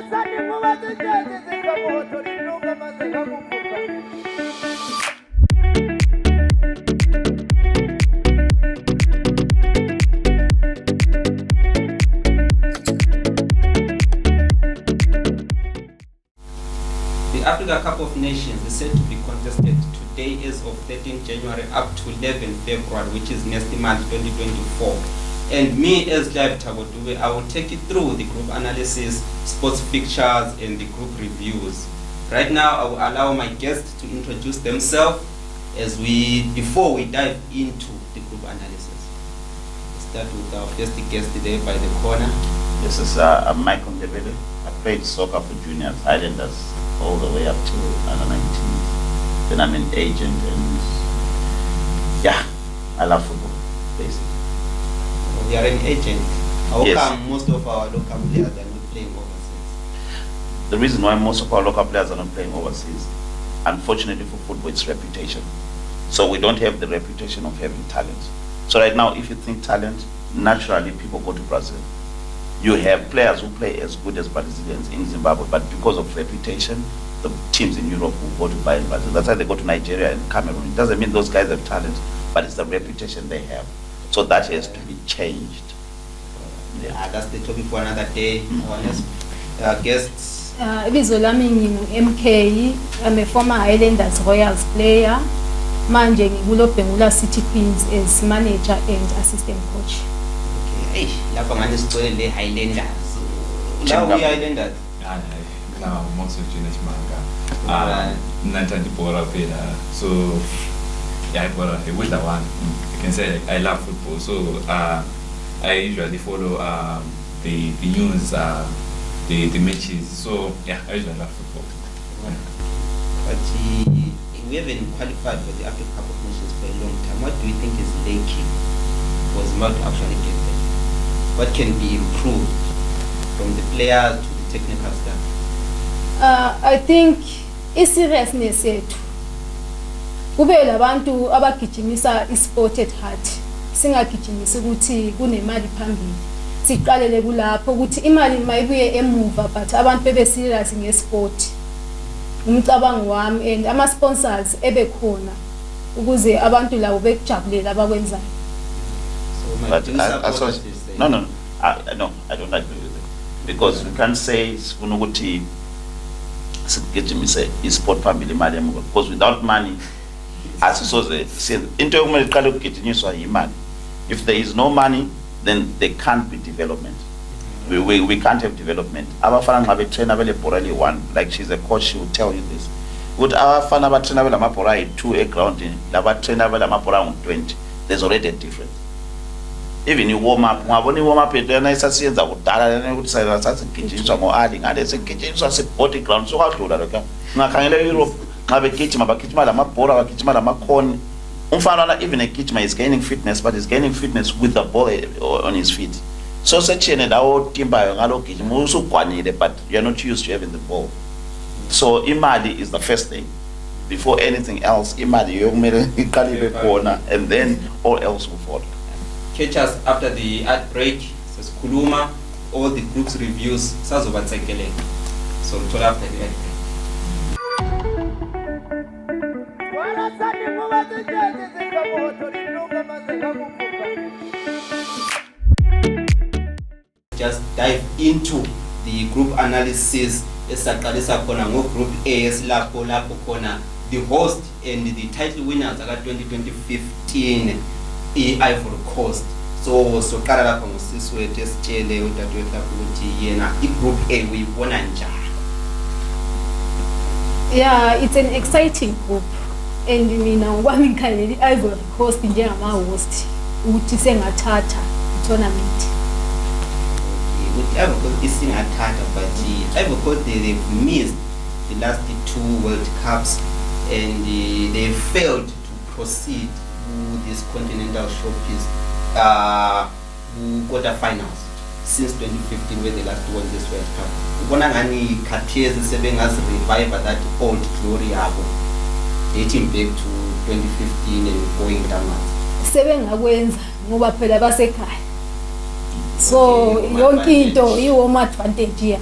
The Africa Cup of Nations is set to be contested today as of 13 January up to 11 February, which is next month 2024. And me as Clive Tagodube, I will take you through the group analysis, sports fixtures, and the group reviews. Right now, I will allow my guests to introduce themselves before we dive into the group analysis. Let's start with our first guest there by the corner. This is Michael Ndebele. I played soccer for juniors, Islanders, all the way up to under 19. Then I'm an agent, and yeah, I love football, basically. We are an agent. How Yes. come most of our local players are not playing overseas? The reason why most of our local players are not playing overseas, unfortunately for football, it's reputation. So we don't have the reputation of having talent. So right now, if you think talent, naturally people go to Brazil. You have players who play as good as Brazilians in Zimbabwe, but because of reputation, the teams in Europe will go to buy in Brazil. That's why they go to Nigeria and Cameroon. It doesn't mean those guys have talent, but it's the reputation they have. So that has to be changed. Yeah, that's the topic for another day. Our next guests. Ibizolami MK. I'm a former Highlanders Royals player. Manje ngikulo City Queens as manager and assistant coach. Okay, lapha ngani sigcwele le Highlanders. Now we Highlanders. Now most of Junior Manga. Nantandi Bora Peda. So yeah, but with that one, you can say I love football. So I usually follow the news, the matches. So yeah, I usually love football. But we haven't qualified for the Africa Cup of Nations for a long time. What do you think is lacking for Zimbabwe to actually get there? What can be improved from the players to the technical staff? I think i-seriousness yethu kube labantu abagijimisa isport at heart, singagijimisa ukuthi kunemali phambili, siqalele kulapho ukuthi imali mayibuye emuva, but abantu bebe serious ngesport. Umcabango wami and ama sponsors ebekhona ukuze abantu labo bekujabulela abakwenzayo. But no, I don't agree with it, because we can't say ukuthi sigijimisa isport phambili imali emuva, because without money asisoze into ekumele iqale ukugijinyiswa imali. If there is no money, then there can't be development. We can't have development. Abafana nxa betrainer bele bhora li-1, like she's a coach, she will tell you this. Ukuthi abafana abatrainer bela mabhora yi-2 eground, labatrainer bela mabhora ngu-20, there's already a difference. Even you warm up, ngabona i-warm up yethu yana isasiyenza kudala ukuthi sasigijinjiswa ngo-ali ngale sigijinjiswa sibhodi ground, so kwadlula lokho. Ngakhangela e-Europe nxa begijima bagijima lamabhora, bagijima lamakhoni. Umfana even egijima is gaining fitness, but he's gaining fitness with the ball on his feet. So sechene lawo timbayo ngalo gijima usugwanile, but you're not used to having the ball. So imali is the first thing. Before anything else, imali yokumele iqale ibe khona, and then all else will follow. Catch us after the ad break. Kuluma, all the group's reviews. Sazobatsekele. So until after the ad break. Just dive into the group analysis. Esaqalisa khona ngo group A esilapho khona the host and the title winners aka 2015 Ivory Coast. So qala lapha ngosisi wethu esitshele udadewethu ukuthi yena group A uyibona njani? Yeah, it's an exciting group, and mina ngokwami ngikhalela i-Ivory Coast njengama host ukuthi sengathatha tournament. With Ivory Coast is singathatha, but Ivory Coast they've missed the last 2 World Cups, and they failed to proceed with this continental showpiece quarterfinals since 2015, where they last won this World Cup. Ubona ngani Khathezi sebengazi revive that old glory yabo, dating back to 2015 and going downwards. Sebengakwenza ngoba phela basekhaya. So yonke into iwoma advantage ya.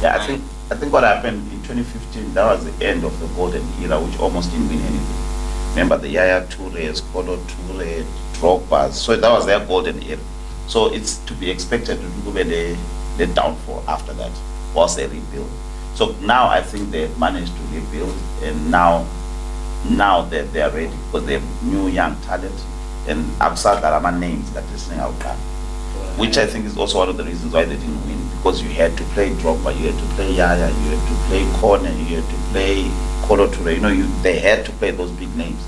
Yeah, I think what happened in 2015, that was the end of the golden era, which almost didn't win anything. Remember the Yaya Toure's, Kolo Toure, Drogba's, so that was their golden era. So it's to be expected to be the downfall after that, once they rebuild. So now I think they've managed to rebuild, and now they are ready because they have new young talent, and outside there are names that are listening out there, which I think is also one of the reasons why they didn't win, because you had to play Drogba, you had to play Yaya, you had to play Côte, you had to play Kolo Toure. You know, they had to play those big names.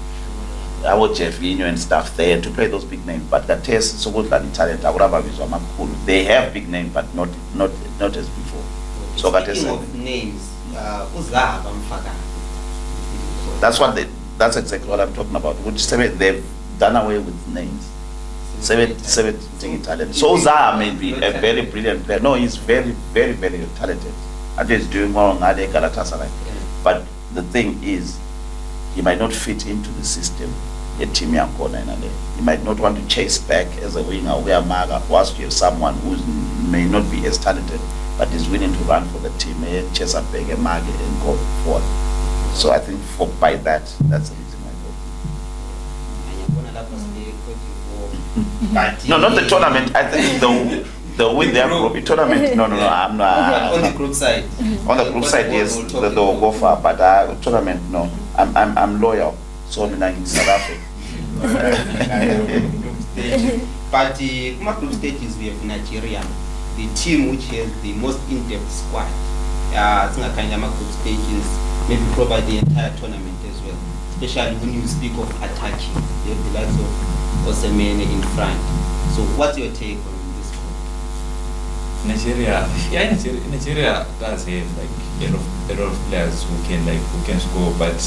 Our Jeffinho and stuff, they had to play those big names. But the test, so good talent, they have big names, but not as before. So speaking of names, that's exactly what I'm talking about. Which they've done away with names. Seven talent. So Zaha may be a very brilliant player. No, he's very, very, very talented. And he's doing well on Galatasaray. But the thing is, he might not fit into the system. He might not want to chase back as a winger where Maga, whilst you have someone who may not be as talented, but is willing to run for the team, chase up back and Maga and go forward. So I think by that's the reason why. No, not the tournament. I think they'll win their group. Tournament, no, I'm not. On the group side. On the group side, yes, they'll go far, but tournament, no. I'm loyal, so I'm in South Africa. But in group stages, we have Nigeria, the team which has the most in-depth squad. I think kind of group stages maybe provide the entire tournament as well, especially when you speak of attacking. You have the likes of Osimhen in front. So what's your take on this group? Nigeria does have like a lot of players who can score, but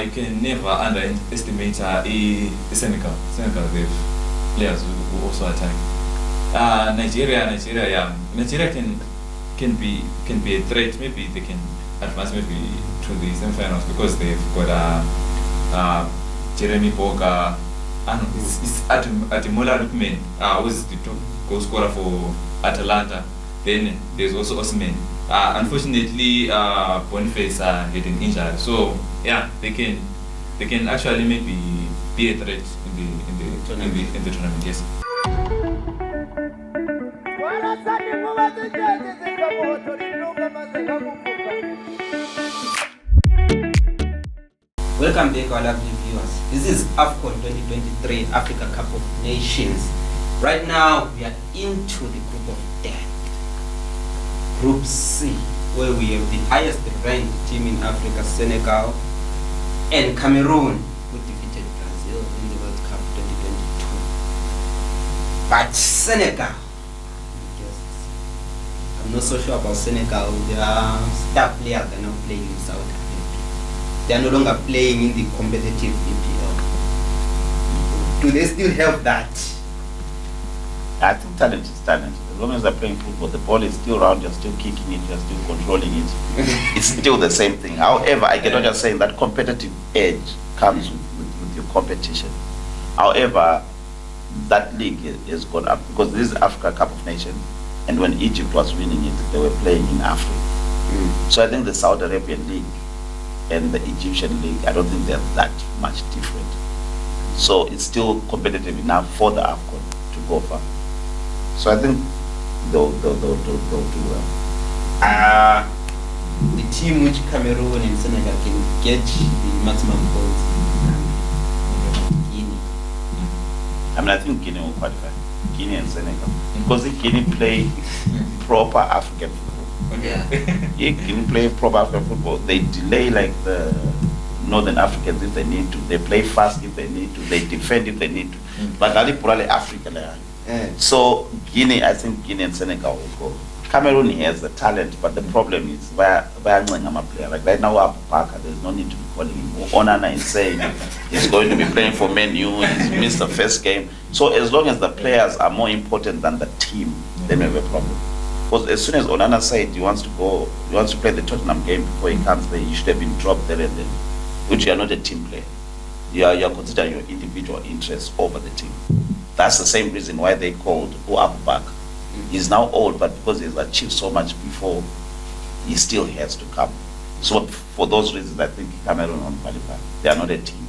you can never underestimate Senegal. Senegal have players who also attack. Nigeria can be a threat. Maybe they can advance maybe to the semi-finals because they've got Jeremy Boga. It's Ademola Lookman, who's the top goal scorer for Atalanta. Then there's also Osimhen. Unfortunately, Boniface had an injury, so yeah, they can actually maybe be a threat in the tournament. Yes. Welcome back, our lovely viewers. This is AFCON 2023 Africa Cup of Nations. Right now, we are into the group of death. Group C, where we have the highest ranked team in Africa, Senegal, and Cameroon, who defeated Brazil in the World Cup 2022. But Senegal, I'm not so sure about Senegal. Their star players are now playing in South Africa. They are no longer playing in the competitive EPL. Do they still have that? I think talent is talent. As long as they're playing football, the ball is still around, you're still kicking it, you're still controlling it. It's still the same thing. However, I cannot just say that competitive edge comes with your competition. However, that league has gone up because this is Africa Cup of Nations, and when Egypt was winning it, they were playing in Africa. So I think the Saudi Arabian league and the Egyptian league, I don't think they're that much different. So it's still competitive enough for the AFCON to go far. So I think they'll do well. The team which Cameroon and Senegal can get the maximum points in Guinea. I mean, I think Guinea will qualify. Guinea and Senegal. Because the Guinea play proper African football. Yeah. Guinea play proper African football. They delay like the Northern Africans if they need to. They play fast if they need to. They defend if they need to. But that's probably Africa. So Guinea, I think Guinea and Senegal will go. Cameroon has the talent, but the problem is where player. Like right now, Abu Bakar, there's no need to be calling him. Onana is saying he's going to be playing for Man U. He's missed the first game. So as long as the players are more important than the team, then we have a problem. Because as soon as Onana said he wants to play the Tottenham game before he comes there, he should have been dropped there and then. Which you are not a team player. You are considering your individual interests over the team. That's the same reason why they called Abu Bakar. He's now old, but because he's achieved so much before, he still has to come. So for those reasons, I think Cameroon won't qualify. They are not a team.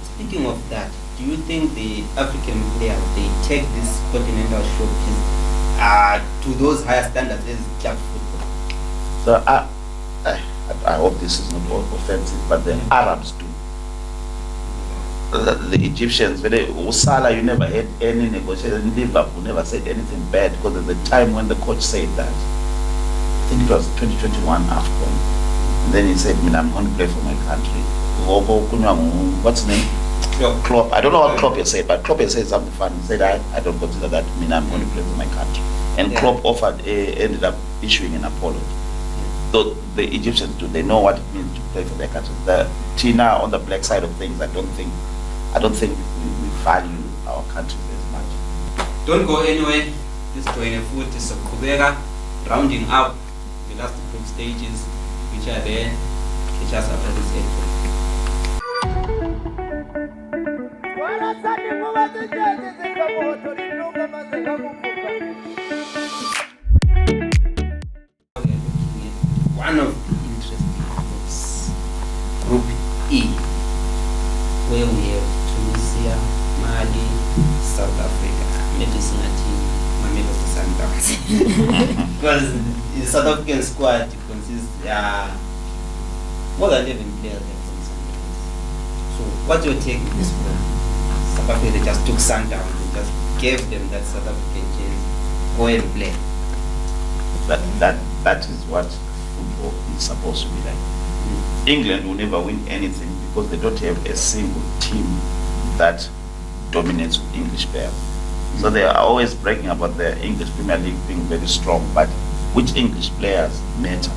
Speaking of that, do you think the African players, they take this continental showcase to those higher standards as club football? So I hope this is not offensive, but the Arabs do. The Egyptians, Salah, you never had any negotiation. Liverpool never said anything bad, because there's a time when the coach said that. I think it was 2021 AFCON. And then he said, I'm going to play for my country. What's his name? Klopp. I don't know what Klopp has said, but Klopp has said something funny. He said, I don't consider that I'm going to play for my country. And Klopp ended up issuing an apology. Though the Egyptians do, they know what it means to play for their country. The Tina on the black side of things, I don't think we value our country as much. Don't go anywhere. This Join Food is a Kubera, rounding up the last group stages which are there. Catch us after this episode. One of the interesting groups, Group E, where we have Tunisia, Mali, South Africa, maybe Sundowns. Because the South African squad consists more than 11 players from Sundowns. So what's your take on this one? South Africa, they just took Sundowns and just gave them that South African chance. Go and play. That is what football is supposed to be like. England will never win anything because they don't have a single team that dominates with English players. So they are always bragging about the English Premier League being very strong, but which English players matter?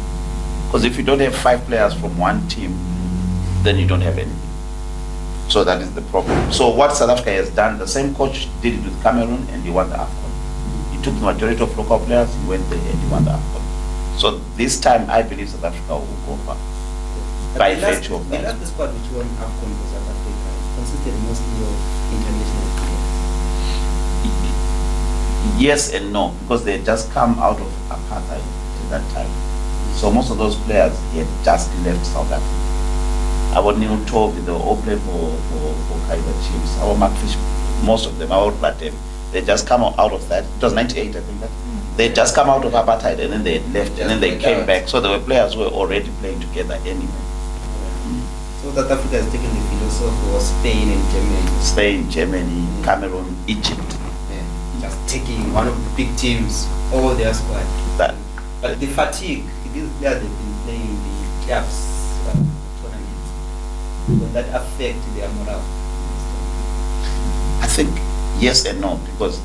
Because if you don't have 5 players from one team, then you don't have anything. So that is the problem. So what South Africa has done, the same coach did it with Cameroon and he won the AFCON. He took the majority of local players, he went there and he won the AFCON. So this time I believe South Africa will go far. By virtue of that. The squad which won AFCON for South Africa consisted mostly of international players. Yes and no, because they had just come out of apartheid at that time. So most of those players had just left South Africa. Our new Toby, they all play for Kaizer Chiefs. Our Macfish, most of them, our Platem, they just come out of that. It was 98, I think. They just come out of apartheid and then they left and then they came back. So there were players who were already playing together anyway. So South Africa has taken the philosophy of Spain and Germany. Spain, Germany, Cameroon, Egypt. Just taking one of the big teams, all their squad. But the fatigue, these players have been playing the clubs tournaments. Will that affect their morale? I think yes and no, because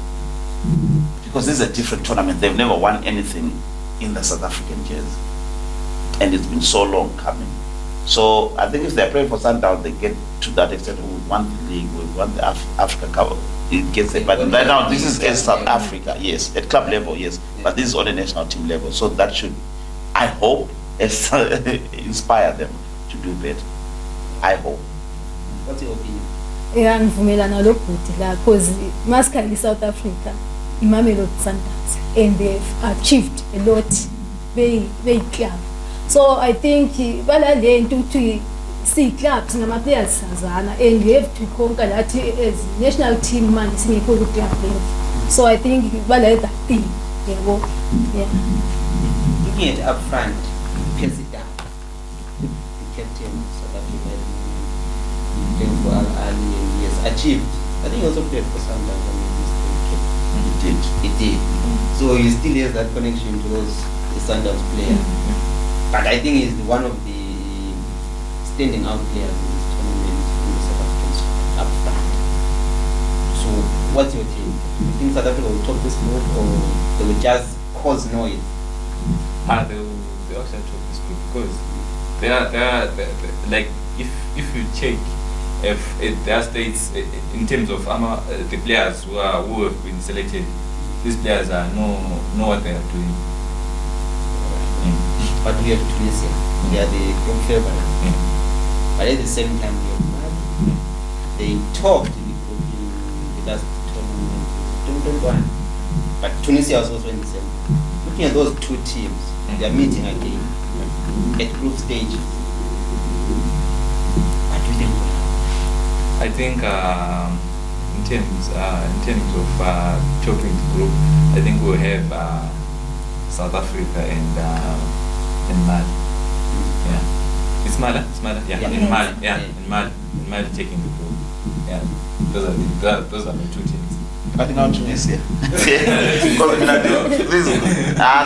this is a different tournament. They've never won anything in the South African jersey, and it's been so long coming. So I think if they're playing for Sundowns, they get to that extent. We want the league, we want the Africa Cup. It gets it. But right now, this is in South Africa, yes, at club level, yes. But this is on a national team level. So that should, I hope, inspire them to do better. I hope. What's your opinion? Yeah, ngivumelana nalobhuti la because masikhayi South Africa, Mamelodi Sundowns, and they've achieved a lot. Very club. So I think balalento ukuthi see clubs nama players sazana and we have to conquer that as national team man singekho ku club level. So I think balala that thing. Yeah. Looking at up front, President, the captain of South Africa, playing for Al Ali, and he has achieved. I think he also played for Sundowns. He did. So he still has that connection to those Sundowns players. But I think he's one of the standing out players in this tournament in the South African squad up front. So what's your take? Do you think South Africa will top this group or they will just cause noise? They also top this group because they are like if you check if their states in terms of the players who have been selected, these players know what they are doing. But we have Tunisia. They are the group favorite. But at the same time, we have Mali. They talked in the group in the last tournament. But Tunisia was also in the same. Looking at those two teams, they are meeting again. at group stage. What do you think? I think in terms of chopping the group, I think we'll have South Africa and Mali. Yeah, it's Mali. Yeah, Yeah. in Mali. Yeah, Yeah. in Mali taking the group. Yeah, those are the two teams. I think I'm Tunisia. Because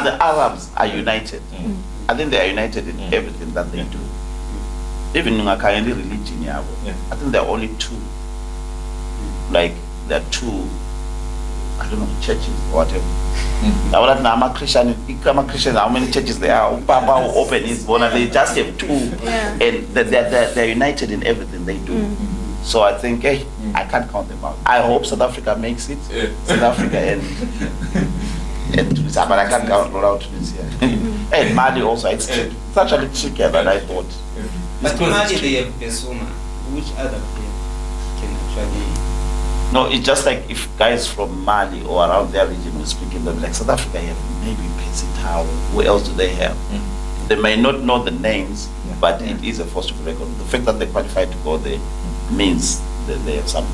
the Arabs are united. I think they are united in everything that they do. Even in a kind of religion, I think there are only two. Like there are two, I don't know, churches or whatever. I'm a Christian. How many churches there are? Papa will open his one, and they just have two, and they're united in everything they do. So I think, I can't count them out. I hope South Africa makes it. South Africa and Tunisia, but I can't count out Tunisia. And Mali also. It's actually trickier than I thought. But Mali, they have Besuma. Which other player can actually? No, it's just like if guys from Mali or around their region will speak in them, like South Africa have maybe Pesitao. Who else do they have? They may not know the names, but it is a force to record. The fact that they qualified to go there means that they have something.